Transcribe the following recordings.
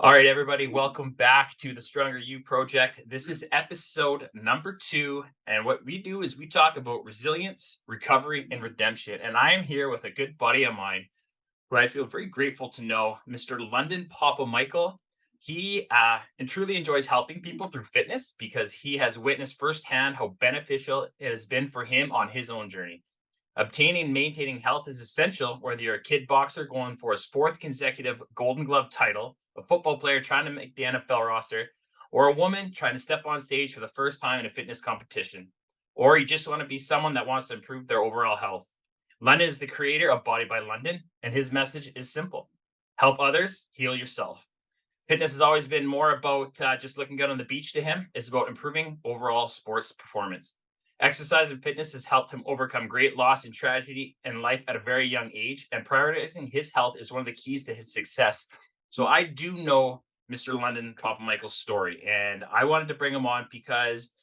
All right, everybody, welcome back to the Stronger You Project. This is episode number 2. And what we do is we talk about resilience, recovery, and redemption. And I am here with a good buddy of mine who I feel very grateful to know, Mr. London Papamichael. He and truly enjoys helping people through fitness because he has witnessed firsthand how beneficial it has been for him on his own journey. Obtaining and maintaining health is essential, whether you're a kid boxer going for his fourth consecutive Golden Glove title, a football player trying to make the NFL roster, or a woman trying to step on stage for the first time in a fitness competition, or you just want to be someone that wants to improve their overall health. London is the creator of Body by London, and his message is simple: help others, heal yourself. Fitness has always been more about just looking good on the beach to him. It's about improving overall sports performance. Exercise and fitness has helped him overcome great loss and tragedy in life at a very young age, and prioritizing his health is one of the keys to his success. So I do know Mr. London Papamichael's story, and I wanted to bring him on because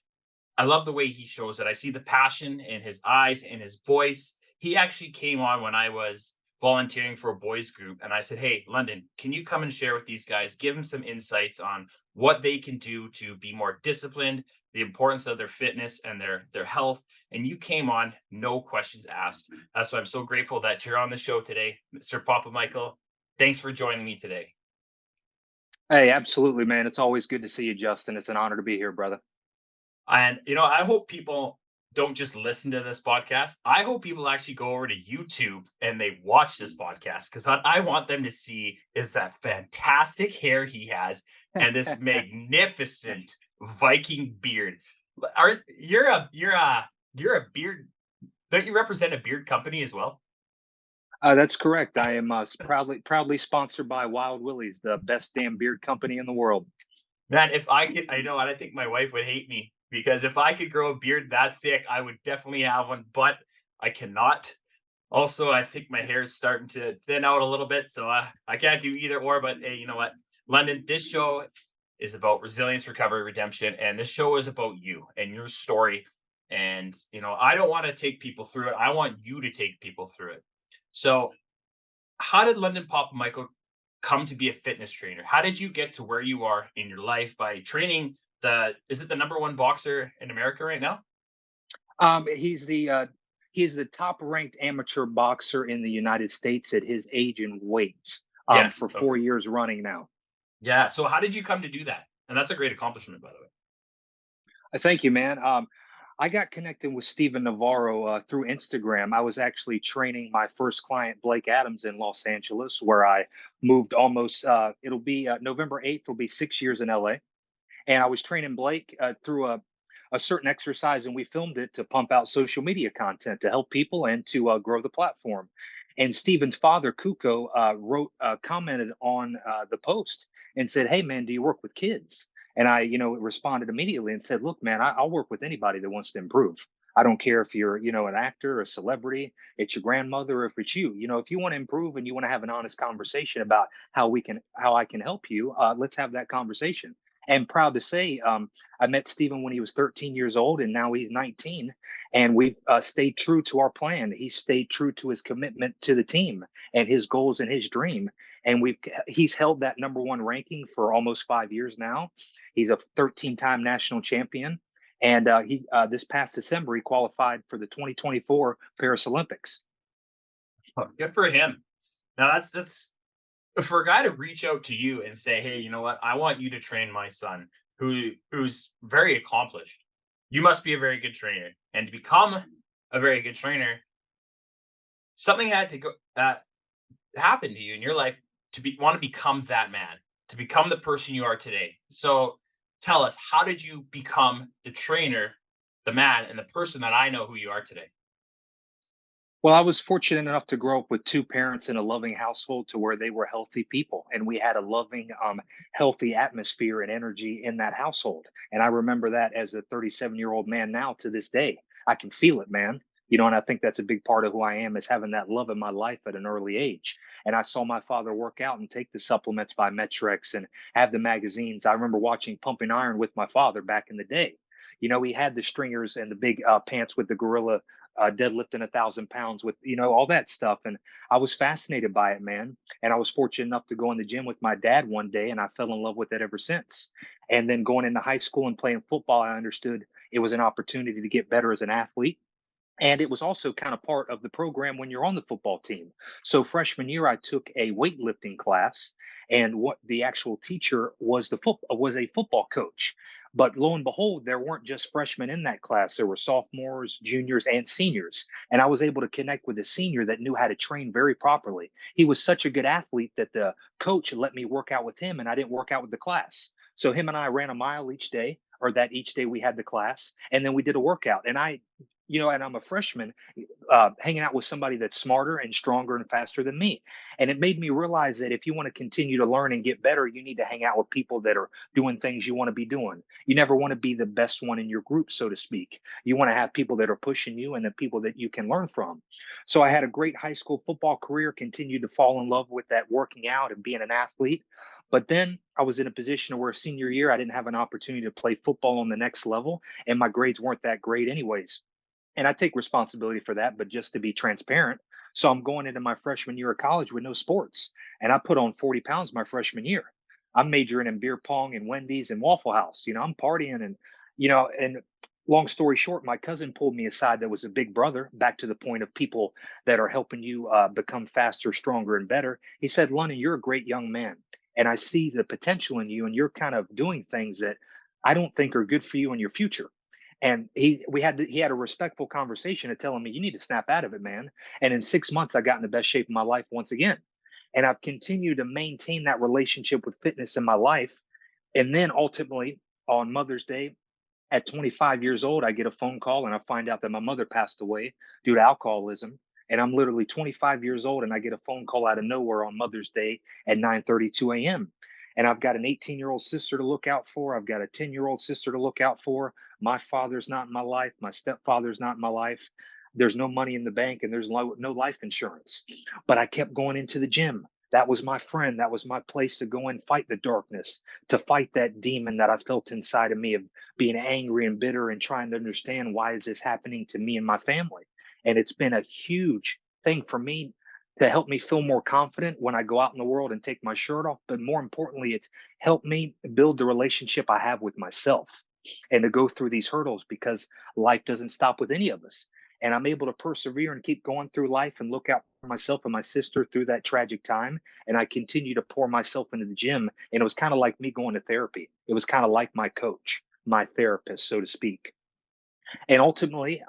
I love the way he shows it. I see the passion in his eyes and his voice. He actually came on when I was volunteering for a boys group, and I said, "Hey, London, can you come and share with these guys? Give them some insights on what they can do to be more disciplined, the importance of their fitness and their health." And you came on, no questions asked. So I'm so grateful that you're on the show today, Mr. Papa Michael. Thanks for joining me today. Hey, absolutely, man. It's always good to see you, Justin. It's an honor to be here, brother. And I hope people don't just listen to this podcast. I hope people actually go over to YouTube and they watch this podcast, because what I want them to see is that fantastic hair he has and this magnificent Viking beard. Are you're a beard? Don't you represent a beard company as well? That's correct. I am proudly sponsored by Wild Willie's, the best damn beard company in the world. Man, if I could, I know, and I think my wife would hate me because if I could grow a beard that thick, I would definitely have one, but I cannot. Also, I think my hair is starting to thin out a little bit, so I can't do either or. But hey, you know what, London? This show is about resilience, recovery, redemption, and this show is about you and your story. And I don't want to take people through it. I want you to take people through it. So, how did London Papa Michael come to be a fitness trainer? How did you get to where you are in your life by training is it the number one boxer in America right now? Um, he's the uh, he's the top ranked amateur boxer in the United States at his age and weight Yes. for Okay. 4 years running now. Yeah. So how did you come to do that? And that's a great accomplishment, by the way. Thank you, man. I got connected with Steven Navarro through Instagram. I was actually training my first client, Blake Adams, in Los Angeles, where I moved almost. It'll be November 8th. Will be 6 years in LA. And I was training Blake through a certain exercise, and we filmed it to pump out social media content to help people and to grow the platform. And Steven's father, Kuko, commented on the post and said, "Hey, man, do you work with kids?" And I, responded immediately and said, "Look, man, I'll work with anybody that wants to improve. I don't care if you're, an actor, a celebrity, it's your grandmother, or if it's you. If you want to improve and you want to have an honest conversation about how I can help you, let's have that conversation." And proud to say, I met Steven when he was 13 years old, and now he's 19. And we've stayed true to our plan. He stayed true to his commitment to the team and his goals and his dream. And he's held that number one ranking for almost 5 years now. He's a 13-time national champion. And he this past December, he qualified for the 2024 Paris Olympics. Oh, good for him. Now that's for a guy to reach out to you and say, "Hey, you know what? I want you to train my son who's very accomplished. You must be a very good trainer." And to become a very good trainer, something had to go happen to you in your life to be want to become that man, to become the person you are today. So tell us, how did you become the trainer, the man, and the person that I know who you are today? Well, I was fortunate enough to grow up with two parents in a loving household to where they were healthy people, and we had a loving, healthy atmosphere and energy in that household. And I remember that as a 37-year-old man now to this day. I can feel it, man. And I think that's a big part of who I am is having that love in my life at an early age. And I saw my father work out and take the supplements by Metrex and have the magazines. I remember watching Pumping Iron with my father back in the day. He had the stringers and the big pants with the gorilla deadlifting 1,000 pounds with all that stuff. And I was fascinated by it, man. And I was fortunate enough to go in the gym with my dad one day, and I fell in love with it ever since. And then going into high school and playing football, I understood it was an opportunity to get better as an athlete, and it was also kind of part of the program when you're on the football team. So freshman year, I took a weightlifting class, and what the actual teacher was was a football coach. But lo and behold, there weren't just freshmen in that class. There were sophomores, juniors, and seniors. And I was able to connect with a senior that knew how to train very properly. He was such a good athlete that the coach let me work out with him, and I didn't work out with the class. So him and I ran a mile each day, or that each day we had the class, and then we did a workout. And I'm a freshman, hanging out with somebody that's smarter and stronger and faster than me. And it made me realize that if you want to continue to learn and get better, you need to hang out with people that are doing things you want to be doing. You never want to be the best one in your group, so to speak. You want to have people that are pushing you and the people that you can learn from. So I had a great high school football career, continued to fall in love with that working out and being an athlete. But then I was in a position where senior year, I didn't have an opportunity to play football on the next level, and my grades weren't that great, anyways, and I take responsibility for that, but just to be transparent. So I'm going into my freshman year of college with no sports. And I put on 40 pounds my freshman year. I'm majoring in beer pong and Wendy's and Waffle House. I'm partying and long story short, my cousin pulled me aside that was a big brother, back to the point of people that are helping you become faster, stronger, and better. He said, London, you're a great young man. And I see the potential in you, and you're kind of doing things that I don't think are good for you in your future. And he had a respectful conversation of telling me, you need to snap out of it, man. And in 6 months, I got in the best shape of my life once again. And I've continued to maintain that relationship with fitness in my life. And then ultimately, on Mother's Day, at 25 years old, I get a phone call and I find out that my mother passed away due to alcoholism. And I'm literally 25 years old, and I get a phone call out of nowhere on Mother's Day at 9:32 a.m. And I've got an 18-year-old sister to look out for. I've got a 10-year-old sister to look out for. My father's not in my life. My stepfather's not in my life. There's no money in the bank, and there's no life insurance. But I kept going into the gym. That was my friend. That was my place to go and fight the darkness, to fight that demon that I felt inside of me of being angry and bitter and trying to understand, why is this happening to me and my family? And it's been a huge thing for me to help me feel more confident when I go out in the world and take my shirt off. But more importantly, it's helped me build the relationship I have with myself and to go through these hurdles, because life doesn't stop with any of us. And I'm able to persevere and keep going through life and look out for myself and my sister through that tragic time. And I continue to pour myself into the gym. And it was kind of like me going to therapy. It was kind of like my coach, my therapist, so to speak. And ultimately,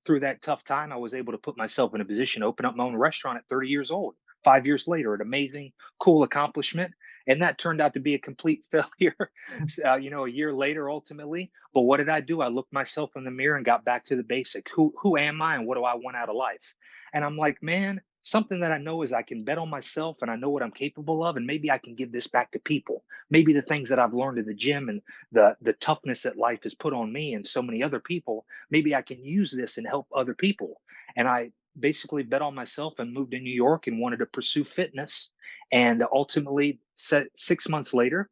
through that tough time, I was able to put myself in a position to open up my own restaurant at 30 years old. 5 years later, an amazing, cool accomplishment. And that turned out to be a complete failure, a year later, ultimately. But what did I do? I looked myself in the mirror and got back to the basic. Who am I and what do I want out of life? And I'm like, man, something that I know is I can bet on myself and I know what I'm capable of. And maybe I can give this back to people. Maybe the things that I've learned in the gym and the toughness that life has put on me and so many other people, maybe I can use this and help other people. And I basically bet on myself and moved to New York and wanted to pursue fitness. And ultimately, 6 months later,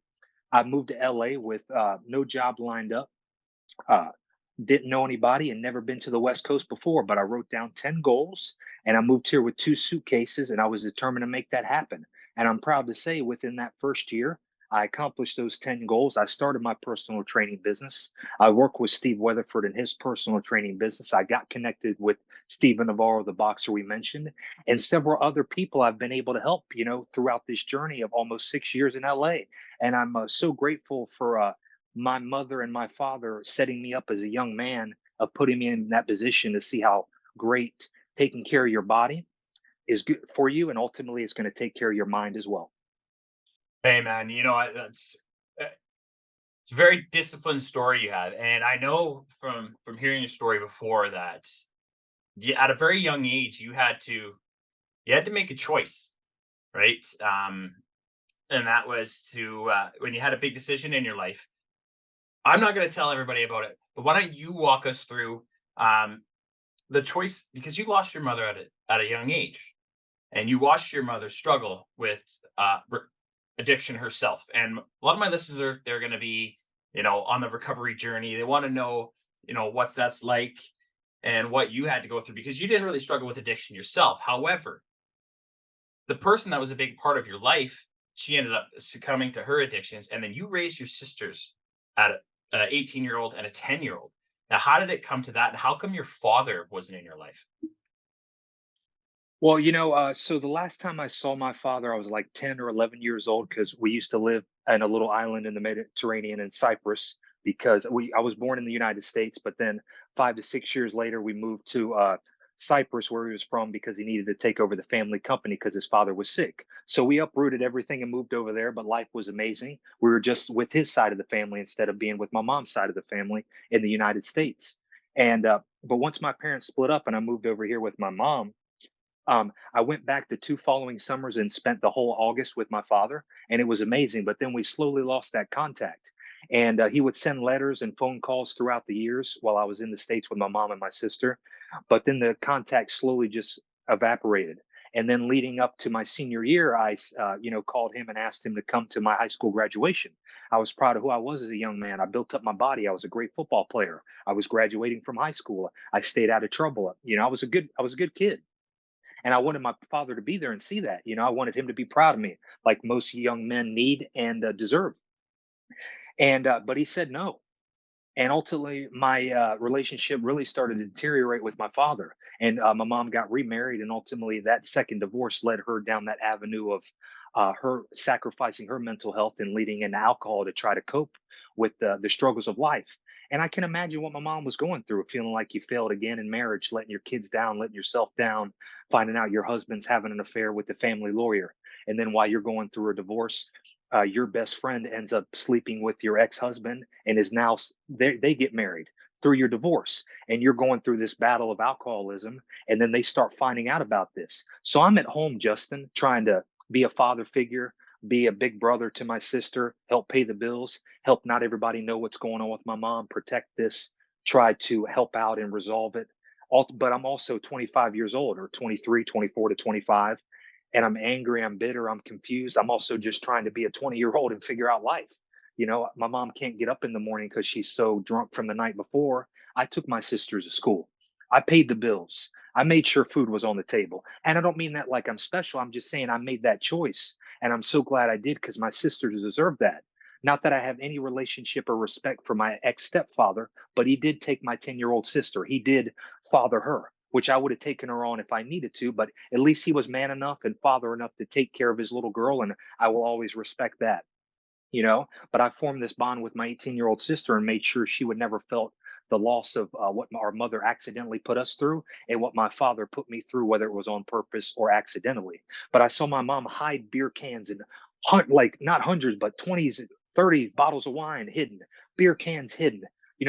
I moved to LA with no job lined up. Uh, didn't know anybody and never been to the West Coast before, but I wrote down 10 goals and I moved here with two suitcases and I was determined to make that happen. And I'm proud to say within that first year, I accomplished those 10 goals. I started my personal training business. I worked with Steve Weatherford in his personal training business. I got connected with Stephen Navarro, the boxer we mentioned, and several other people I've been able to help, throughout this journey of almost 6 years in LA. And I'm so grateful for my mother and my father setting me up as a young man, of putting me in that position to see how great taking care of your body is good for you, and ultimately it's going to take care of your mind as well. Hey, man, uh, it's a very disciplined story you have, and I know from hearing your story before that at a very young age you had to make a choice, right? And that was to when you had a big decision in your life. I'm not going to tell everybody about it, but why don't you walk us through um, the choice, because you lost your mother at a young age, and you watched your mother struggle with addiction herself. And a lot of my listeners they're going to be on the recovery journey. They want to know what's that's like and what you had to go through because you didn't really struggle with addiction yourself. However, the person that was a big part of your life, she ended up succumbing to her addictions, and then you raised your sisters at a 18-year-old and a 10-year-old. Now, how did it come to that, and how come your father wasn't in your life? Well, so the last time I saw my father, I was like 10 or 11 years old because we used to live in a little island in the Mediterranean in Cyprus because I was born in the United States, but then 5 to 6 years later, we moved to Cyprus where he was from because he needed to take over the family company because his father was sick. So we uprooted everything and moved over there, but life was amazing. We were just with his side of the family instead of being with my mom's side of the family in the United States. But once my parents split up and I moved over here with my mom, I went back the 2 following summers and spent the whole August with my father, and it was amazing, but then we slowly lost that contact, he would send letters and phone calls throughout the years while I was in the States with my mom and my sister, but then the contact slowly just evaporated, and then leading up to my senior year, called him and asked him to come to my high school graduation. I was proud of who I was as a young man. I built up my body. I was a great football player. I was graduating from high school. I stayed out of trouble. I was a good kid. And I wanted my father to be there and see that. I wanted him to be proud of me, like most young men need and deserve. But he said no. And ultimately, my relationship really started to deteriorate with my father. And my mom got remarried, and ultimately, that second divorce led her down that avenue of her sacrificing her mental health and leading into alcohol to try to cope with the struggles of life. And I can imagine what my mom was going through, feeling like you failed again in marriage, letting your kids down, letting yourself down, finding out your husband's having an affair with the family lawyer. And then while you're going through a divorce, your best friend ends up sleeping with your ex-husband and is now they get married through your divorce, and you're going through this battle of alcoholism, and then they start finding out about this. So I'm at home, Justin, trying to be a father figure, be a big brother to my sister, help pay the bills, help not everybody know what's going on with my mom, protect this, try to help out and resolve it. But I'm also 25 years old, or 23, 24 to 25, and I'm angry, I'm bitter, I'm confused. I'm also just trying to be a 20-year-old and figure out life. My mom can't get up in the morning because she's so drunk from the night before. I took my sisters to school. I paid the bills. I made sure food was on the table. And I don't mean that like I'm special. I'm just saying I made that choice. And I'm so glad I did because my sisters deserve that. Not that I have any relationship or respect for my ex stepfather, but he did take my 10-year-old sister. He did father her, which I would have taken her on if I needed to, but at least he was man enough and father enough to take care of his little girl. And I will always respect that. But I formed this bond with my 18-year-old sister and made sure she would never felt the loss of what our mother accidentally put us through and what my father put me through, whether it was on purpose or accidentally. But I saw my mom hide beer cans and like not hundreds, but 20s, 30 bottles of wine hidden, beer cans hidden.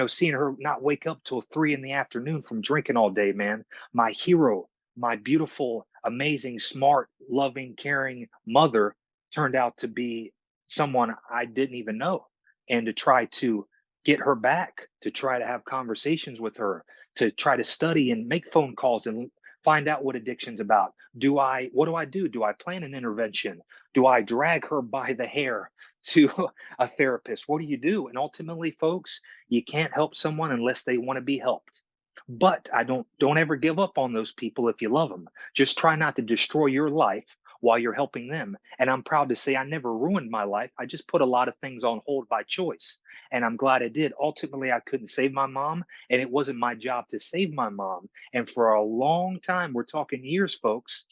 Seeing her not wake up till 3 in the afternoon from drinking all day, man. My hero, my beautiful, amazing, smart, loving, caring mother turned out to be someone I didn't even know, and to try to get her back, to try to have conversations with her, to try to study and make phone calls and find out what addiction's about. What do I do? Do I plan an intervention? Do I drag her by the hair to a therapist? What do you do? And ultimately, folks, you can't help someone unless they want to be helped. But I don't ever give up on those people if you love them. Just try not to destroy your life while you're helping them. And I'm proud to say I never ruined my life. I just put a lot of things on hold by choice. And I'm glad I did. Ultimately, I couldn't save my mom, and it wasn't my job to save my mom. And for a long time, we're talking years, folks,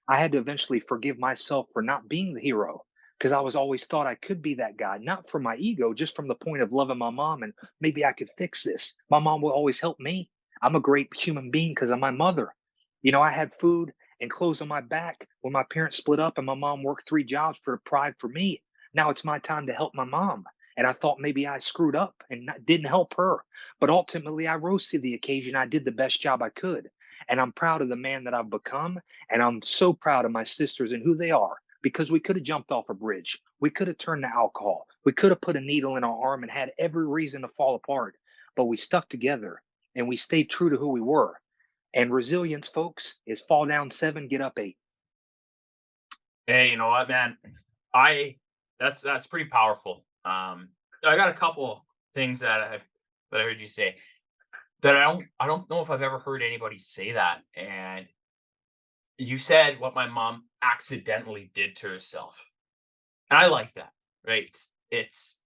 I had to eventually forgive myself for not being the hero because I was always thought I could be that guy, not for my ego, just from the point of loving my mom and maybe I could fix this. My mom will always help me. I'm a great human being because of my mother. I had food and clothes on my back when my parents split up and my mom worked 3 jobs for pride for me. Now it's my time to help my mom. And I thought maybe I screwed up and didn't help her. But ultimately, I rose to the occasion. I did the best job I could. And I'm proud of the man that I've become. And I'm so proud of my sisters and who they are because we could have jumped off a bridge. We could have turned to alcohol. We could have put a needle in our arm and had every reason to fall apart. But we stuck together and we stayed true to who we were. And resilience, folks, is fall down 7, get up 8. Hey, you know what, man? I that's pretty powerful. I got a couple things that I heard you say. that I don't know if I've ever heard anybody say that. And you said what my mom accidentally did to herself. And I like that, right? It's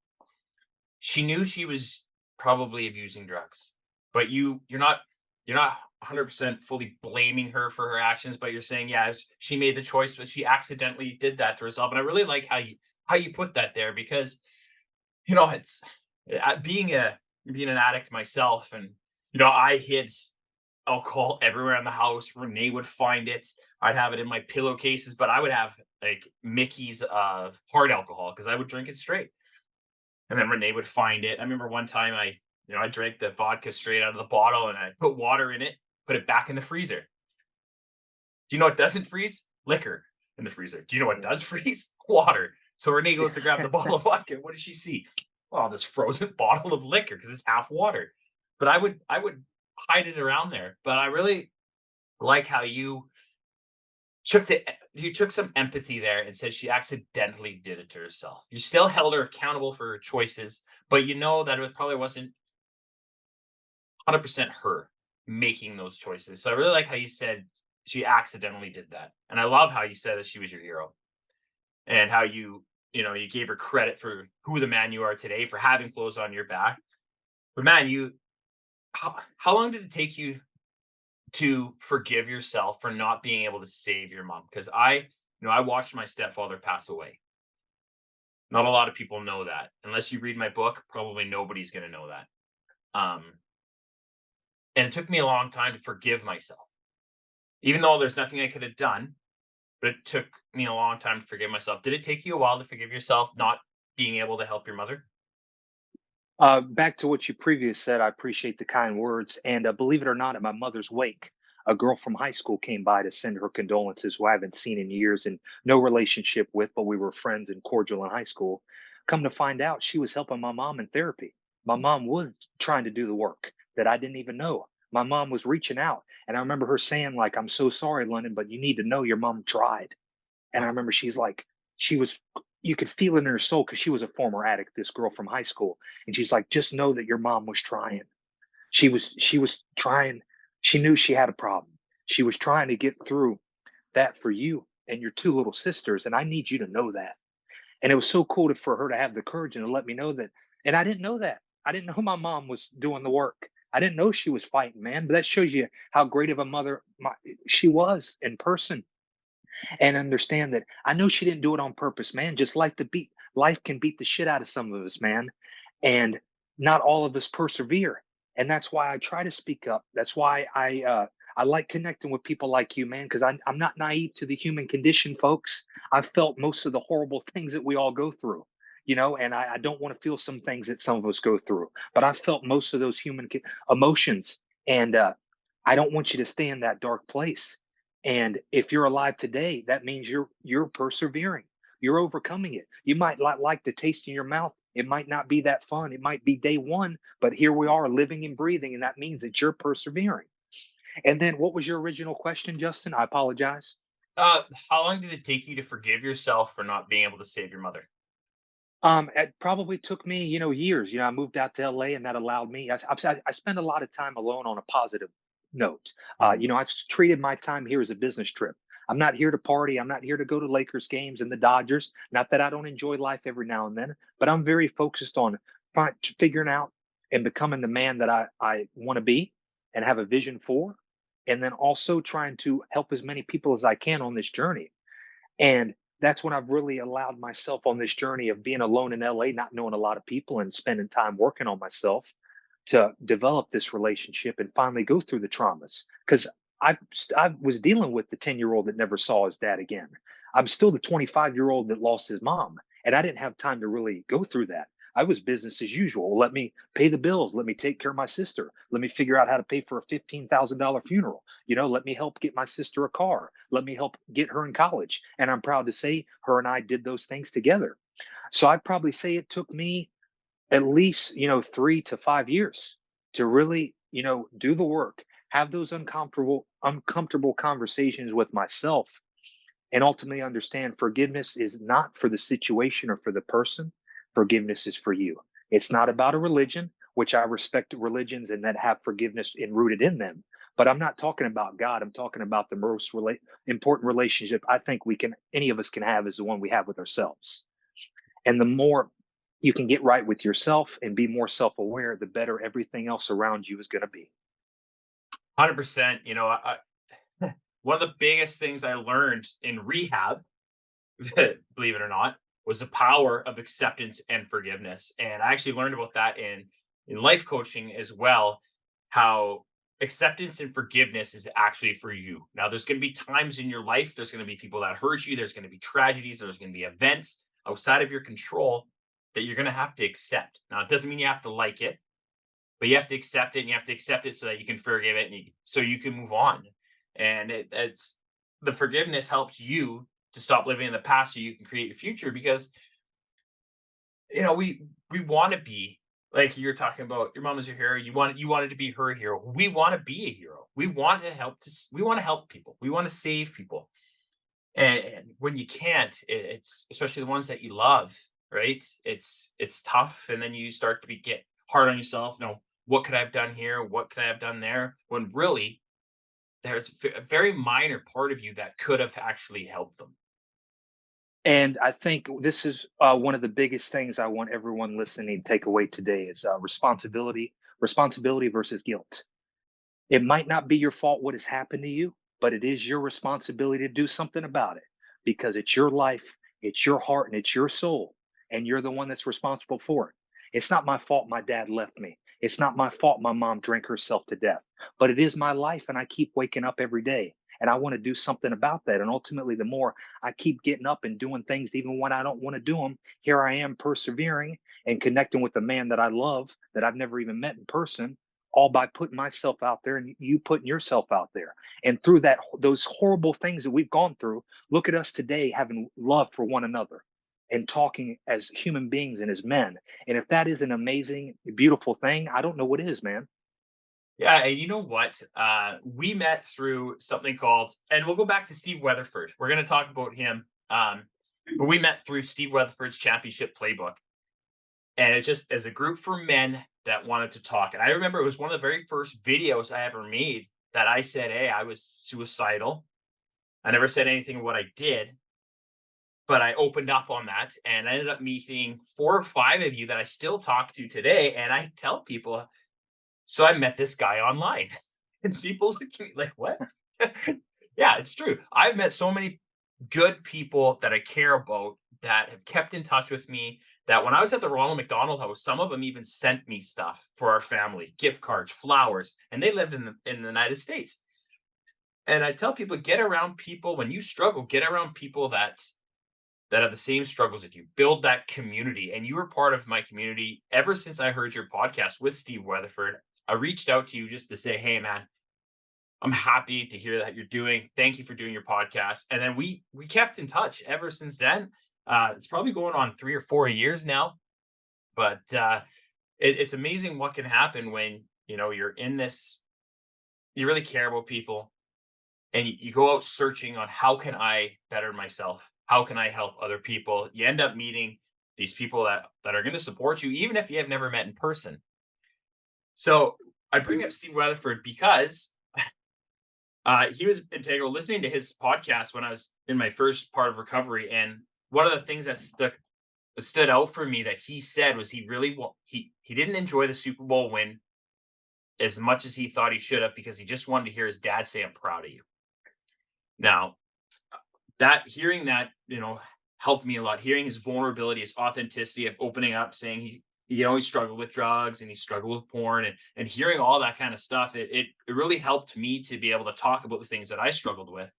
she knew she was probably abusing drugs, but you're not 100% fully blaming her for her actions, but you're saying, yeah, she made the choice, but she accidentally did that to herself. And I really like how you put that there because it's being an addict myself, and I hid alcohol everywhere in the house. Renee would find it. I'd have it in my pillowcases, but I would have like Mickey's of hard alcohol because I would drink it straight. And then Renee would find it. I remember one time I drank the vodka straight out of the bottle and I put water in it, put it back in the freezer. Do you know what doesn't freeze? Liquor in the freezer. Do you know what does freeze? Water. So Renee goes to grab the bottle of vodka. What does she see? Oh, this frozen bottle of liquor because it's half water. But I would hide it around there. But I really like how you took some empathy there and said she accidentally did it to herself. You still held her accountable for her choices, but you know that it probably wasn't 100% her making those choices. So I really like how you said she accidentally did that. And I love how you said that she was your hero and how you gave her credit for who the man you are today for having clothes on your back. But man, how long did it take you to forgive yourself for not being able to save your mom? Because I watched my stepfather pass away. Not a lot of people know that. Unless you read my book, probably nobody's going to know that. Um, and it took me a long time to forgive myself, even though there's nothing I could have done. But it took me a long time to forgive myself. Did it take you a while to forgive yourself not being able to help your mother? Back to what you previously said, I appreciate the kind words. And believe it or not, at my mother's wake, a girl from high school came by to send her condolences, who I haven't seen in years and no relationship with, but we were friends and cordial in high school. Come to find out, she was helping my mom in therapy. My mom was trying to do the work that I didn't even know. My mom was reaching out. And I remember her saying, like, I'm so sorry, London, but you need to know your mom tried. And I remember she's like, she was, you could feel it in her soul because she was a former addict, this girl from high school. And she's like, just know that your mom was trying. She was trying. She knew she had a problem. She was trying to get through that for you and your two little sisters. And I need you to know that. And it was so cool for her to have the courage and to let me know that. And I didn't know that. I didn't know my mom was doing the work. I didn't know she was fighting, man. But that shows you how great of a mother she was in person, and understand that I know she didn't do it on purpose, man. Just like the beat, life can beat the shit out of some of us, man. And not all of us persevere. And that's why I try to speak up. That's why I like connecting with people like you, man, because I'm not naive to the human condition, folks. I've felt most of the horrible things that we all go through, and I don't want to feel some things that some of us go through, but I felt most of those emotions. And I don't want you to stay in that dark place. And if you're alive today, that means you're persevering. You're overcoming it. You might not like the taste in your mouth. It might not be that fun. It might be day one, but here we are living and breathing, and that means that you're persevering. And then what was your original question, Justin? I apologize. How long did it take you to forgive yourself for not being able to save your mother? It probably took me, years. I moved out to LA, and that allowed me. I spend a lot of time alone on a positive note. Mhm. I've treated my time here as a business trip. I'm not here to party. I'm not here to go to Lakers games and the Dodgers. Not that I don't enjoy life every now and then, but I'm very focused on figuring out and becoming the man that I want to be and have a vision for, and then also trying to help as many people as I can on this journey. And that's when I've really allowed myself on this journey of being alone in LA, not knowing a lot of people and spending time working on myself to develop this relationship and finally go through the traumas. Because I was dealing with the 10-year-old that never saw his dad again. I'm still the 25-year-old that lost his mom. And I didn't have time to really go through that. I was business as usual. Let me pay the bills. Let me take care of my sister. Let me figure out how to pay for a $15,000 funeral. Let me help get my sister a car. Let me help get her in college. And I'm proud to say her and I did those things together. So I'd probably say it took me at least, 3 to 5 years to really, do the work, have those uncomfortable conversations with myself, and ultimately understand forgiveness is not for the situation or for the person. Forgiveness is for you. It's not about a religion. which I respect religions and that have forgiveness rooted in them. But I'm not talking about God. I'm talking about the most important relationship I think any of us can have is the one we have with ourselves. And the more you can get right with yourself and be more self aware, the better everything else around you is going to be. 100%. One of the biggest things I learned in rehab, believe it or not, was the power of acceptance and forgiveness. And I actually learned about that in life coaching as well, how acceptance and forgiveness is actually for you. Now, there's going to be times in your life, there's going to be people that hurt you, there's going to be tragedies, there's going to be events outside of your control that you're going to have to accept. Now, it doesn't mean you have to like it, but you have to accept it, and you have to accept it so that you can forgive it, and so you can move on. And it's the forgiveness helps you to stop living in the past so you can create your future, because we want to be like you're talking about. Your mom is your hero. You wanted to be her hero. We want to be a hero. We want to help people. We want to save people. And when you can't, it's especially the ones that you love, right? It's tough, and then you start to get hard on yourself. No, what could I have done here? What could I have done there? When really there's a very minor part of you that could have actually helped them. And I think this is one of the biggest things I want everyone listening to take away today is responsibility versus guilt. It might not be your fault what has happened to you, but it is your responsibility to do something about it because it's your life, it's your heart, and it's your soul. And you're the one that's responsible for it. It's not my fault my dad left me. It's not my fault my mom drank herself to death, but it is my life. And I keep waking up every day and I want to do something about that. And ultimately, the more I keep getting up and doing things, even when I don't want to do them, here I am persevering and connecting with the man that I love that I've never even met in person, all by putting myself out there and you putting yourself out there. And through those horrible things that we've gone through, look at us today having love for one another and talking as human beings and as men. And if that is an amazing, beautiful thing, I don't know what is, man. Yeah, and you know what? We met through something called, and we'll go back to Steve Weatherford. We're going to talk about him. But we met through Steve Weatherford's championship playbook. And it's just as a group for men that wanted to talk. And I remember it was one of the very first videos I ever made that I said, hey, I was suicidal. I never said anything of what I did, but I opened up on that, and I ended up meeting 4 or 5 of you that I still talk to today. And I tell people, so I met this guy online. And people look at me like, what? Yeah, it's true. I've met so many good people that I care about that have kept in touch with me. That when I was at the Ronald McDonald House, some of them even sent me stuff for our family, gift cards, flowers, and they lived in the United States. And I tell people, get around people when you struggle, get around people that have the same struggles as you. Build that community. And you were part of my community ever since I heard your podcast with Steve Weatherford. I reached out to you just to say, hey man, I'm happy to hear that you're doing. Thank you for doing your podcast. And then we kept in touch ever since then. It's probably going on 3 or 4 years now, but it's amazing what can happen when you're in this. You really care about people, and you go out searching on how can I better myself? How can I help other people? You end up meeting these people that are going to support you, even if you have never met in person. So I bring up Steve Weatherford because he was integral listening to his podcast when I was in my first part of recovery. And one of the things that stood out for me that he said was he didn't enjoy the Super Bowl win as much as he thought he should have, because he just wanted to hear his dad say, I'm proud of you. Now, that hearing that, helped me a lot. Hearing his vulnerability, his authenticity of opening up, saying he struggled with drugs and he struggled with porn, and hearing all that kind of stuff, it really helped me to be able to talk about the things that I struggled with.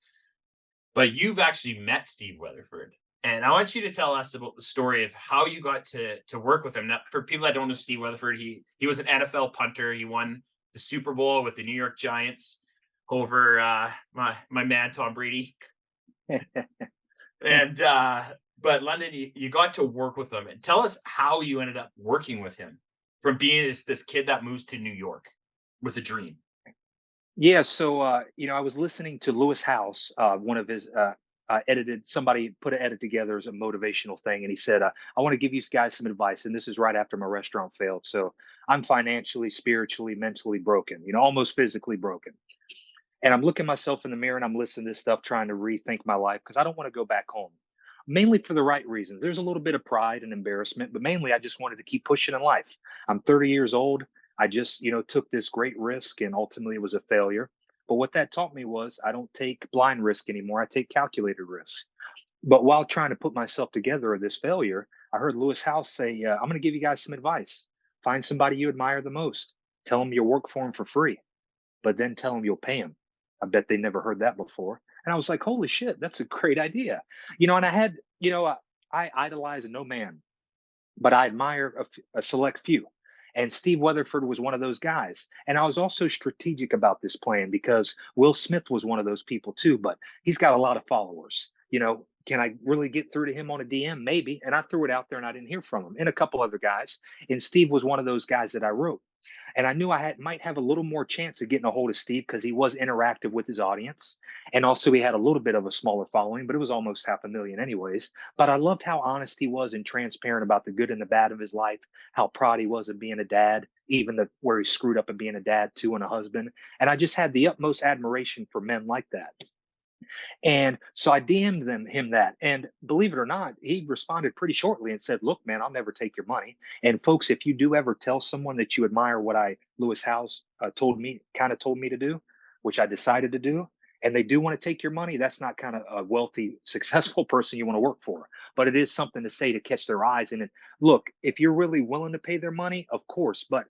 But you've actually met Steve Weatherford, and I want you to tell us about the story of how you got to work with him. Now, for people that don't know Steve Weatherford, he was an NFL punter. He won the Super Bowl with the New York Giants over my man Tom Brady. And but London, you got to work with him, and tell us how you ended up working with him from being this kid that moves to New York with a dream. Yeah, so I was listening to Lewis House, one of his edited, somebody put an edit together as a motivational thing. And he said, I want to give you guys some advice. And this is right after my restaurant failed. So I'm financially, spiritually, mentally broken, almost physically broken. And I'm looking myself in the mirror and I'm listening to this stuff, trying to rethink my life because I don't want to go back home. Mainly for the right reasons. There's a little bit of pride and embarrassment, but mainly I just wanted to keep pushing in life. I'm 30 years old. I just, took this great risk and ultimately it was a failure. But what that taught me was I don't take blind risk anymore. I take calculated risks. But while trying to put myself together of this failure, I heard Lewis House say, I'm going to give you guys some advice. Find somebody you admire the most. Tell them you'll work for them for free, but then tell them you'll pay them. I bet they never heard that before. And I was like, holy shit, that's a great idea. And I had, I idolize no man, but I admire a select few. And Steve Weatherford was one of those guys. And I was also strategic about this plan because Will Smith was one of those people too, but he's got a lot of followers. Can I really get through to him on a DM? Maybe. And I threw it out there and I didn't hear from him and a couple other guys. And Steve was one of those guys that I wrote. And I knew might have a little more chance of getting a hold of Steve because he was interactive with his audience. And also he had a little bit of a smaller following, but it was almost 500,000 anyways. But I loved how honest he was and transparent about the good and the bad of his life, how proud he was of being a dad, even where he screwed up and being a dad too and a husband. And I just had the utmost admiration for men like that. And so I DM'd him that. And believe it or not, he responded pretty shortly and said, look, man, I'll never take your money. And folks, if you do ever tell someone that you admire what Lewis House told me to do, which I decided to do, and they do want to take your money, that's not kind of a wealthy, successful person you want to work for. But it is something to say to catch their eyes. And look, if you're really willing to pay their money, of course, but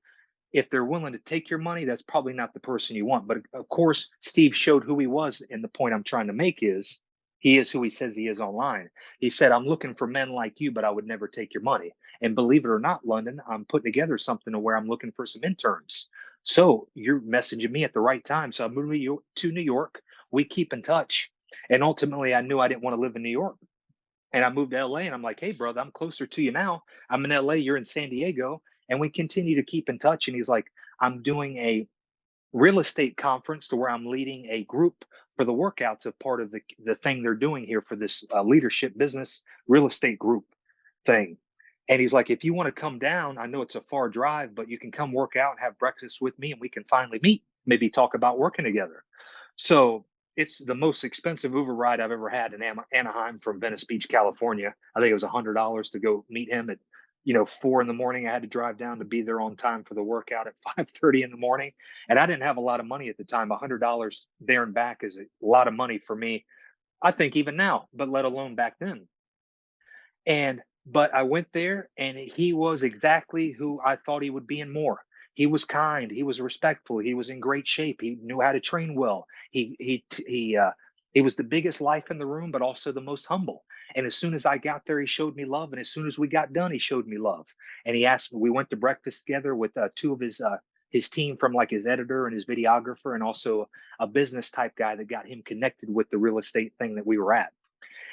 if they're willing to take your money, that's probably not the person you want. But of course, Steve showed who he was. And the point I'm trying to make is he is who he says he is online. He said, I'm looking for men like you, but I would never take your money. And believe it or not, London, I'm putting together something to where I'm looking for some interns. So you're messaging me at the right time. So I moved to New York. We keep in touch. And ultimately, I knew I didn't want to live in New York. And I moved to LA and I'm like, hey, brother, I'm closer to you now. I'm in LA, you're in San Diego. And we continue to keep in touch. And he's like, I'm doing a real estate conference to where I'm leading a group for the workouts of part of the thing they're doing here for this leadership business real estate group thing. And he's like, if you want to come down, I know it's a far drive, but you can come work out and have breakfast with me and we can finally meet, maybe talk about working together. So it's the most expensive Uber ride I've ever had in Anaheim from Venice Beach, California. I think it was $100 to go meet him at 4 in the morning. I had to drive down to be there on time for the workout at 5:30 in the morning. And I didn't have a lot of money at the time. $100 there and back is a lot of money for me. I think even now, but let alone back then. But I went there and he was exactly who I thought he would be and more. He was kind, he was respectful, he was in great shape, he knew how to train well. He was the biggest life in the room, but also the most humble. And as soon as I got there, he showed me love. And as soon as we got done, he showed me love. And he asked me, we went to breakfast together with two of his team from like his editor and his videographer, and also a business type guy that got him connected with the real estate thing that we were at.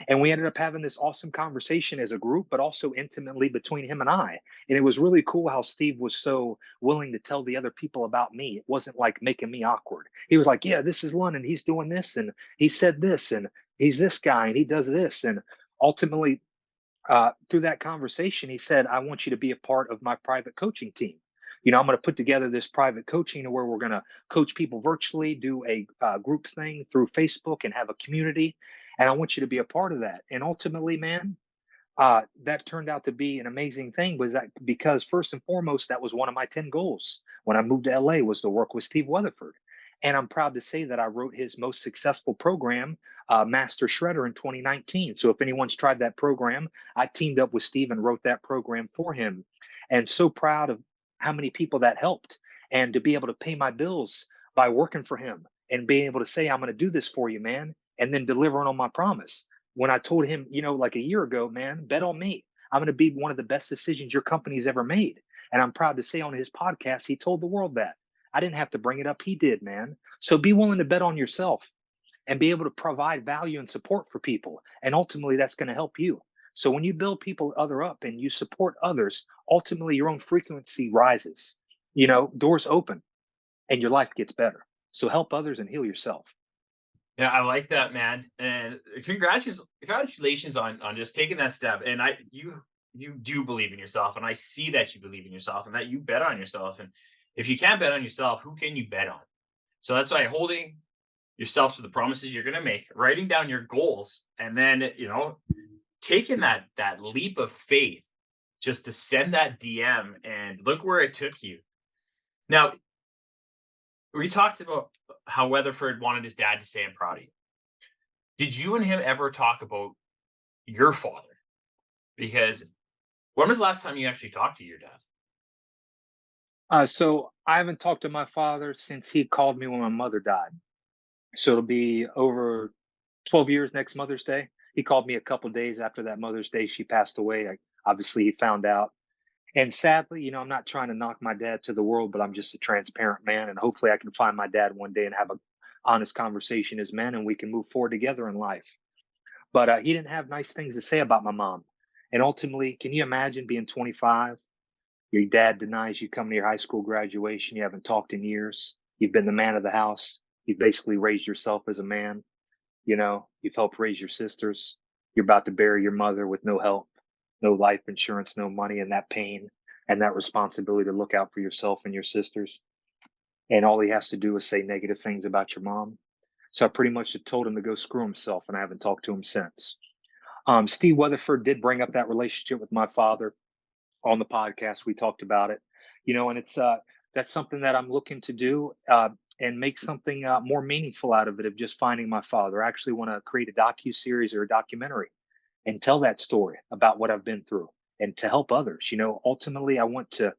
And we ended up having this awesome conversation as a group, but also intimately between him and I. And it was really cool how Steve was so willing to tell the other people about me. It wasn't like making me awkward. He was like, yeah, this is London. He's doing this. And he said this. And he's this guy. And he does this. And ultimately, through that conversation, he said, I want you to be a part of my private coaching team. I'm going to put together this private coaching where we're going to coach people virtually, do a group thing through Facebook and have a community. And I want you to be a part of that. And ultimately, man, that turned out to be an amazing thing because first and foremost, that was one of my 10 goals when I moved to LA was to work with Steve Weatherford. And I'm proud to say that I wrote his most successful program, Master Shredder, in 2019. So if anyone's tried that program, I teamed up with Steve and wrote that program for him. And so proud of how many people that helped and to be able to pay my bills by working for him and being able to say, I'm going to do this for you, man, and then delivering on my promise. When I told him, like a year ago, man, bet on me. I'm going to be one of the best decisions your company's ever made. And I'm proud to say on his podcast, he told the world that. I didn't have to bring it up. He did, man. So be willing to bet on yourself and be able to provide value and support for people. And ultimately, that's going to help you. So when you build people other up and you support others, ultimately your own frequency rises. Doors open and your life gets better. So help others and heal yourself. Yeah, I like that, man. And congratulations on just taking that step. And you do believe in yourself, and I see that you believe in yourself and that you bet on yourself. And if you can't bet on yourself, who can you bet on? So that's why holding yourself to the promises you're gonna make, writing down your goals, and then taking that leap of faith just to send that DM and look where it took you. Now, we talked about how Weatherford wanted his dad to say, "I'm proud of you." Did you and him ever talk about your father? Because when was the last time you actually talked to your dad? So I haven't talked to my father since he called me when my mother died. So it'll be over 12 years next Mother's Day. He called me a couple days after that Mother's Day she passed away. Obviously, he found out. And sadly, I'm not trying to knock my dad to the world, but I'm just a transparent man. And hopefully, I can find my dad one day and have a honest conversation as men, and we can move forward together in life. But he didn't have nice things to say about my mom. And ultimately, can you imagine being 25? Your dad denies you coming to your high school graduation. You haven't talked in years. You've been the man of the house. You've basically raised yourself as a man. You've helped raise your sisters. You're about to bury your mother with no help, no life insurance, no money, and that pain and that responsibility to look out for yourself and your sisters. And all he has to do is say negative things about your mom. So I pretty much had told him to go screw himself, and I haven't talked to him since. Steve Weatherford did bring up that relationship with my father on the podcast. We talked about it, and that's something that I'm looking to do, and make something more meaningful out of it, of just finding my father. I actually want to create a docu series or a documentary and tell that story about what I've been through and to help others. Ultimately, I want to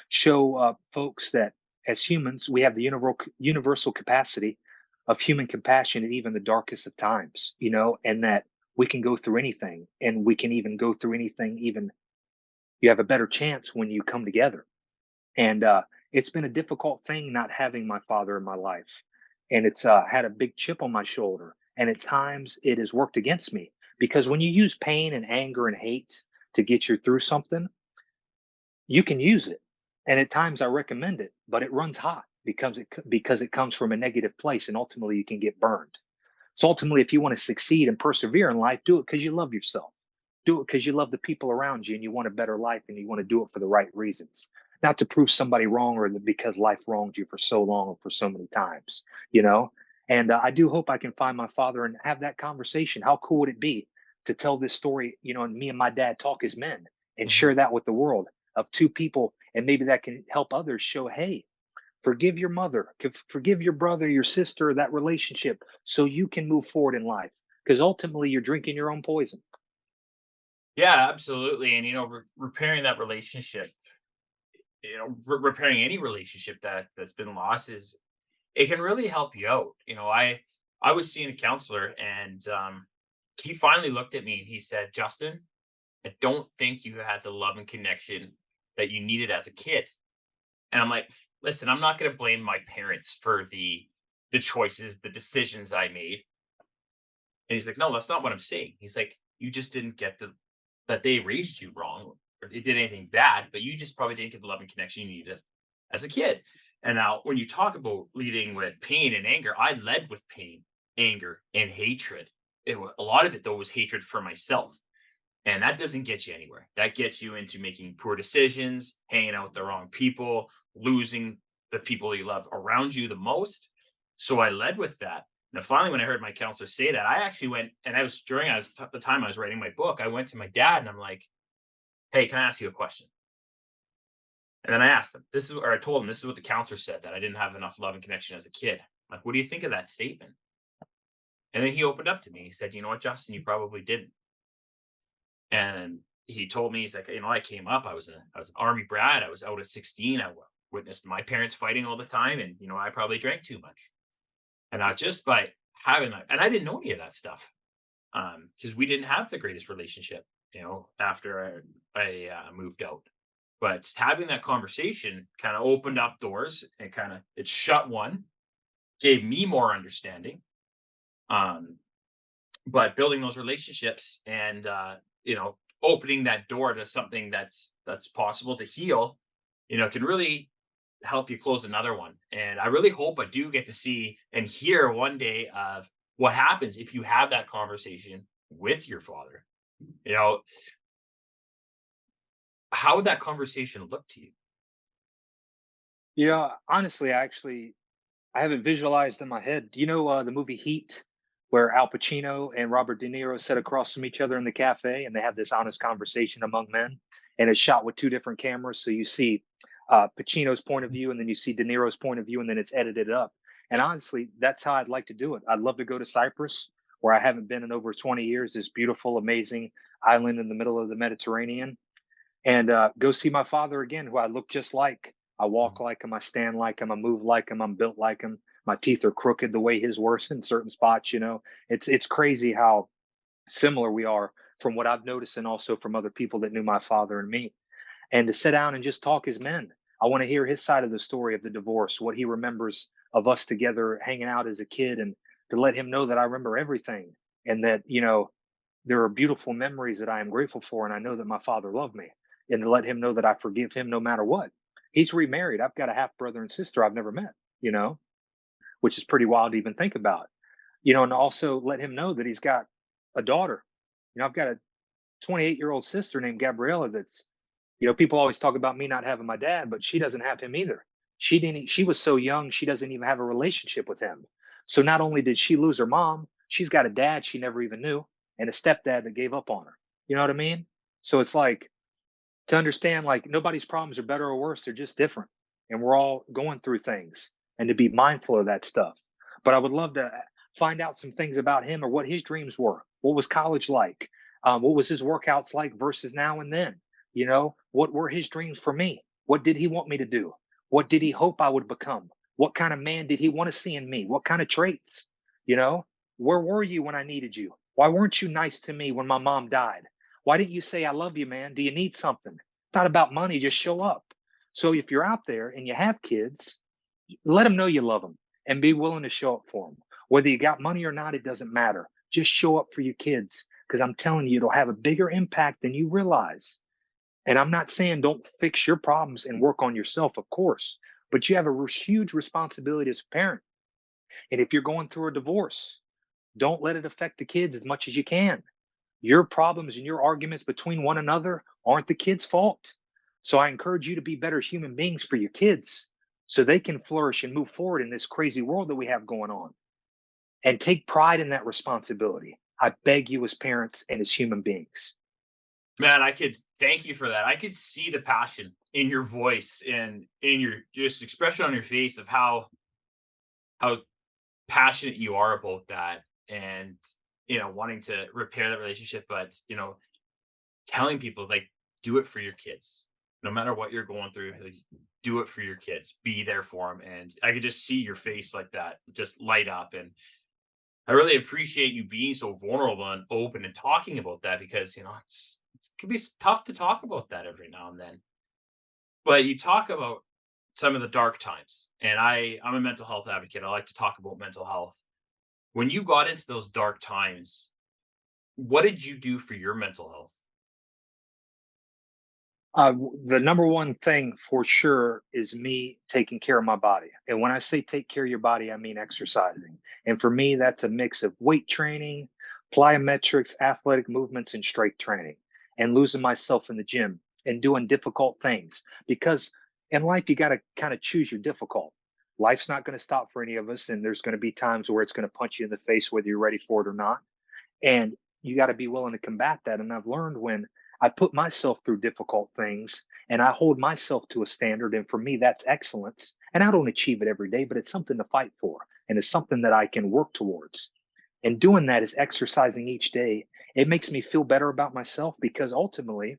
show folks that as humans, we have the universal capacity of human compassion at even the darkest of times, and that we can go through anything, and we can even go through anything, even you have a better chance when you come together. And it's been a difficult thing not having my father in my life. And it's had a big chip on my shoulder. And at times it has worked against me, because when you use pain and anger and hate to get you through something, you can use it. And at times I recommend it, but it runs hot because it comes from a negative place, and ultimately you can get burned. So ultimately, if you want to succeed and persevere in life, do it because you love yourself. Do it because you love the people around you and you want a better life, and you want to do it for the right reasons, not to prove somebody wrong, or because life wronged you for so long or for so many times, you know? And I do hope I can find my father and have that conversation. How cool would it be to tell this story, and me and my dad talk as men and Mhm. share that with the world, of two people, and maybe that can help others show, hey, forgive your mother, forgive your brother, your sister, that relationship, so you can move forward in life. Because ultimately, you're drinking your own poison. Yeah, absolutely. And repairing that relationship, repairing any relationship that's been lost is it can really help you out. I was seeing a counselor, and he finally looked at me and he said, "Justin, I don't think you had the love and connection that you needed as a kid." And I'm like, "Listen, I'm not going to blame my parents for the choices, the decisions I made." And he's like, "No, that's not what I'm saying." He's like, "You just didn't get that they raised you wrong, or they did anything bad, but you just probably didn't get the love and connection you needed as a kid." And now, when you talk about leading with pain and anger, I led with pain, anger, and hatred. A lot of it, though, was hatred for myself. And that doesn't get you anywhere. That gets you into making poor decisions, hanging out with the wrong people, losing the people you love around you the most. So I led with that. Now, finally, when I heard my counselor say that, I actually went, and I was the time I was writing my book. I went to my dad and I'm like, "Hey, can I ask you a question?" And then I asked him, or I told him, this is what the counselor said, that I didn't have enough love and connection as a kid. Like, what do you think of that statement? And then he opened up to me. He said, "You know what, Justin, you probably didn't." And he told me, he's like, "I came up. I was an army brat. I was out at 16. I witnessed my parents fighting all the time, and I probably drank too much." And not just by having that, and I didn't know any of that stuff, because we didn't have the greatest relationship, after I moved out. But having that conversation kind of opened up doors, and it shut one, gave me more understanding. Um, but building those relationships, and opening that door to something that's possible to heal, can really help you close another one. And I really hope I do get to see and hear one day of what happens if you have that conversation with your father? You know, how would that conversation look to you? Honestly, I haven't visualized in my head. Do you know the movie Heat, where Al Pacino and Robert De Niro sit across from each other in the cafe and they have this honest conversation among men? And it's shot with two different cameras. So you see Pacino's point of view, and then you see De Niro's point of view, and then it's edited up. And honestly, that's how I'd like to do it. I'd love to go to Cyprus, where I haven't been in over 20 years, this beautiful, amazing island in the middle of the Mediterranean, and go see my father again, who I look just like. I walk like him, I stand like him, I move like him, I'm built like him. My teeth are crooked the way his were in certain spots. It's crazy how similar we are from what I've noticed, and also from other people that knew my father and me. And to sit down and just talk as men. I want to hear his side of the story of the divorce, what he remembers of us together hanging out as a kid, and to let him know that I remember everything, and that, there are beautiful memories that I am grateful for, and I know that my father loved me, and to let him know that I forgive him no matter what. He's remarried. I've got a half brother and sister I've never met, you know, which is pretty wild to even think about, and also let him know that he's got a daughter. I've got a 28-year-old sister named Gabriella that's, people always talk about me not having my dad, but she doesn't have him either. She was so young, she doesn't even have a relationship with him. So not only did she lose her mom, she's got a dad she never even knew, and a stepdad that gave up on her. You know what I mean? So it's like, to understand, like, nobody's problems are better or worse, they're just different. And we're all going through things, and to be mindful of that stuff. But I would love to find out some things about him, or what his dreams were. What was college like? What was his workouts like versus now and then? What were his dreams for me? What did he want me to do? What did he hope I would become? What kind of man did he want to see in me? What kind of traits? You know, where were you when I needed you? Why weren't you nice to me when my mom died? Why didn't you say, I love you, man? Do you need something? It's not about money, just show up. So if you're out there and you have kids, let them know you love them, and be willing to show up for them. Whether you got money or not, it doesn't matter. Just show up for your kids, because I'm telling you, it'll have a bigger impact than you realize. And I'm not saying don't fix your problems and work on yourself, of course, but you have a huge responsibility as a parent. And if you're going through a divorce, don't let it affect the kids as much as you can. Your problems and your arguments between one another aren't the kids' fault. So I encourage you to be better human beings for your kids, so they can flourish and move forward in this crazy world that we have going on. And take pride in that responsibility. I beg you, as parents and as human beings. Man, I could thank you for that. I could see the passion in your voice and in your just expression on your face of how passionate you are about that, and wanting to repair that relationship, but telling people, like, do it for your kids. No matter what you're going through, like, do it for your kids. Be there for them. And I could just see your face like that just light up. And I really appreciate you being so vulnerable and open and talking about that, because it can be tough to talk about that every now and then. But you talk about some of the dark times, and I'm a mental health advocate. I like to talk about mental health. When you got into those dark times, what did you do for your mental health? The number one thing for sure is me taking care of my body. And when I say take care of your body, I mean exercising. And for me, that's a mix of weight training, plyometrics, athletic movements, and strength training, and losing myself in the gym and doing difficult things. Because in life, you got to kind of choose your difficult. Life's not going to stop for any of us. And there's going to be times where it's going to punch you in the face, whether you're ready for it or not. And you got to be willing to combat that. And I've learned, when I put myself through difficult things and I hold myself to a standard, and for me, that's excellence. And I don't achieve it every day, but it's something to fight for. And it's something that I can work towards. And doing that is exercising each day. It makes me feel better about myself, because ultimately,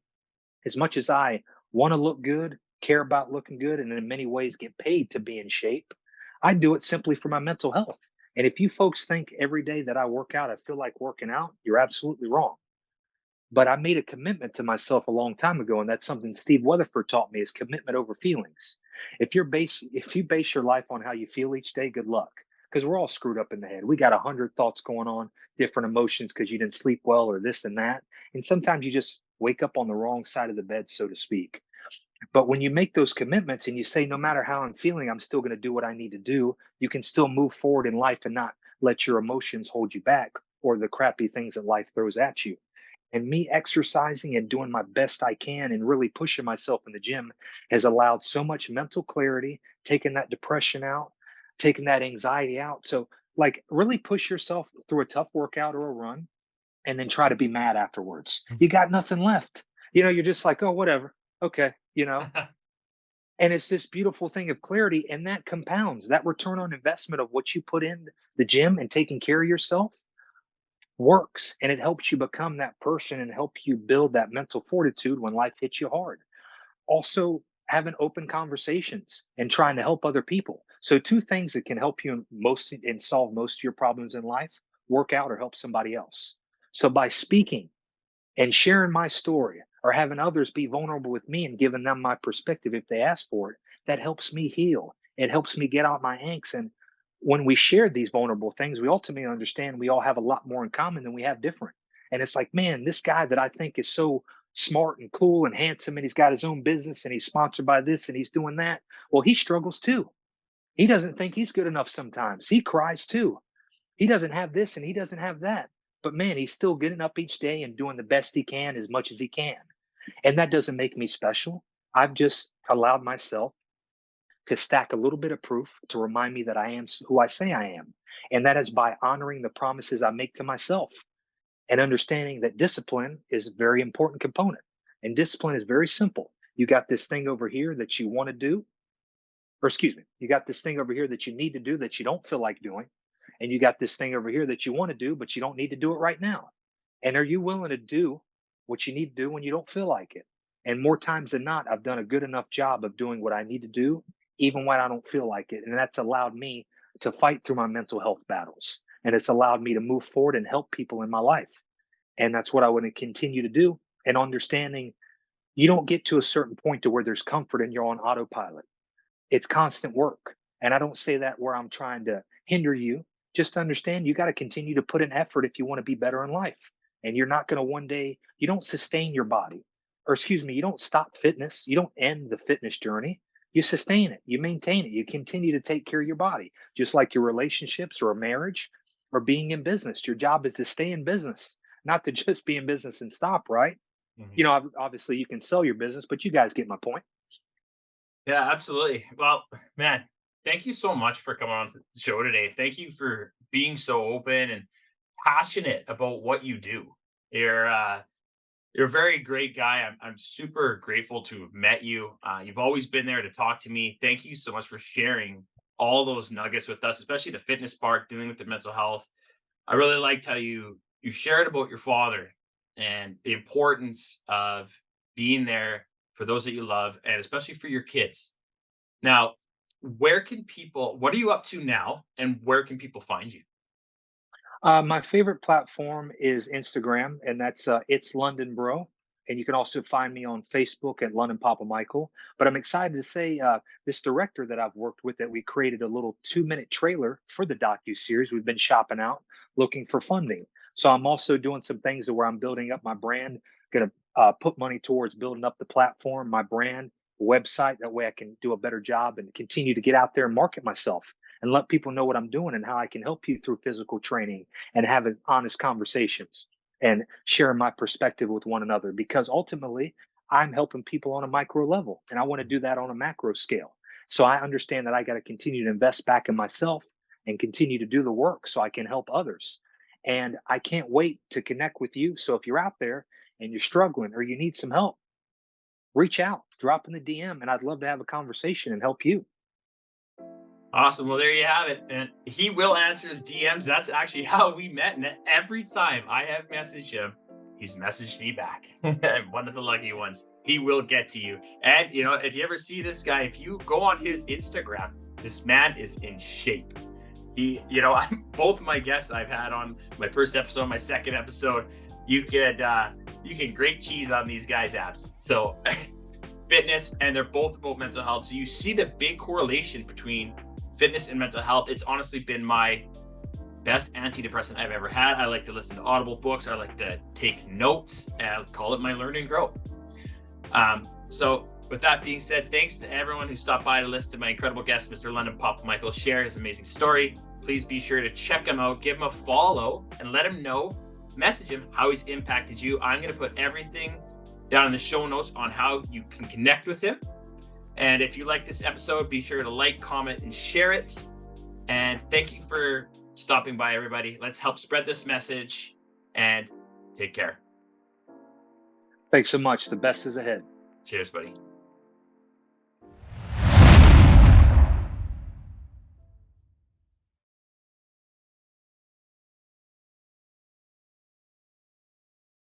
as much as I want to look good, care about looking good, and in many ways get paid to be in shape, I do it simply for my mental health. And if you folks think every day that I work out, I feel like working out, you're absolutely wrong. But I made a commitment to myself a long time ago, and that's something Steve Weatherford taught me: is commitment over feelings. If you base your life on how you feel each day, good luck. Because we're all screwed up in the head. We got 100 thoughts going on, different emotions because you didn't sleep well or this and that. And sometimes you just wake up on the wrong side of the bed, so to speak. But when you make those commitments and you say, no matter how I'm feeling, I'm still going to do what I need to do, you can still move forward in life and not let your emotions hold you back or the crappy things that life throws at you. And me exercising and doing my best I can and really pushing myself in the gym has allowed so much mental clarity, taking that depression out, taking that anxiety out. So, like, really push yourself through a tough workout or a run and then try to be mad afterwards. You got nothing left. You're just like, oh, whatever. Okay. And it's this beautiful thing of clarity, and that compounds that return on investment of what you put in the gym and taking care of yourself works, and it helps you become that person and help you build that mental fortitude when life hits you hard. Also, having open conversations and trying to help other people. So, two things that can help you and solve most of your problems in life: work out or help somebody else. So, by speaking and sharing my story or having others be vulnerable with me and giving them my perspective if they ask for it, that helps me heal. It helps me get out my angst. And when we share these vulnerable things, we ultimately understand we all have a lot more in common than we have different. And it's like, man, this guy that I think is so smart and cool and handsome, and he's got his own business and he's sponsored by this and he's doing that. Well, he struggles too. He doesn't think he's good enough sometimes. He cries too. He doesn't have this and he doesn't have that. But man, he's still getting up each day and doing the best he can as much as he can. And that doesn't make me special. I've just allowed myself to stack a little bit of proof to remind me that I am who I say I am. And that is by honoring the promises I make to myself and understanding that discipline is a very important component. And discipline is very simple. You got this thing over here that you want to do, or excuse me, you got this thing over here that you need to do that you don't feel like doing. And you got this thing over here that you want to do, but you don't need to do it right now. And are you willing to do what you need to do when you don't feel like it? And more times than not, I've done a good enough job of doing what I need to do, even when I don't feel like it. And that's allowed me to fight through my mental health battles. And it's allowed me to move forward and help people in my life. And that's what I want to continue to do. And understanding you don't get to a certain point to where there's comfort and you're on autopilot. It's constant work. And I don't say that where I'm trying to hinder you. Just understand you got to continue to put in effort if you want to be better in life. And you're not going to one day, you don't sustain your body, or excuse me, you don't stop fitness. You don't end the fitness journey. You sustain it, you maintain it, you continue to take care of your body, just like your relationships or a marriage or being in business. Your job is to stay in business, not to just be in business and stop, right? Mhm. Obviously you can sell your business, but you guys get my point. Yeah, absolutely. Well, man, thank you so much for coming on the show today. Thank you for being so open and passionate about what you do. You're uh you're a very great guy. I'm super grateful to have met you. You've always been there to talk to me. Thank you so much for sharing all those nuggets with us, especially the fitness part, dealing with the mental health. I really liked how you shared about your father and the importance of being there for those that you love and especially for your kids. Now, what are you up to now and where can people find you? My favorite platform is Instagram, and that's it's London Bro. And you can also find me on Facebook at London Papamichael. But I'm excited to say this director that I've worked with that we created a little 2-minute trailer for the docu series. We've been shopping out, looking for funding. So I'm also doing some things where I'm building up my brand. Going to put money towards building up the platform, my brand website. That way I can do a better job and continue to get out there and market myself and let people know what I'm doing and how I can help you through physical training and having honest conversations and sharing my perspective with one another because ultimately I'm helping people on a micro level and I want to do that on a macro scale. So I understand that I got to continue to invest back in myself and continue to do the work so I can help others. And I can't wait to connect with you. So if you're out there and you're struggling or you need some help, reach out, drop in the DM, and I'd love to have a conversation and help you. Awesome. Well, there you have it. And he will answer his DMs. That's actually how we met. And every time I have messaged him, he's messaged me back. I'm one of the lucky ones. He will get to you. And, if you ever see this guy, if you go on his Instagram, this man is in shape. Both my guests I've had on my first episode, my second episode, you can grate cheese on these guys' abs. So fitness, and they're both about mental health. So you see the big correlation between fitness and mental health. It's honestly been my best antidepressant I've ever had. I like to listen to Audible books. I like to take notes and I call it my learn and grow. So with that being said, thanks to everyone who stopped by to listen to my incredible guest, Mr. London Papamichael, share his amazing story. please be sure to check him out, give him a follow, and let him know, message him how he's impacted you. I'm going to put everything down in the show notes on how you can connect with him. And if you like this episode, be sure to like, comment, and share it. And thank you for stopping by, everybody. Let's help spread this message, and take care. Thanks so much. The best is ahead. Cheers, buddy.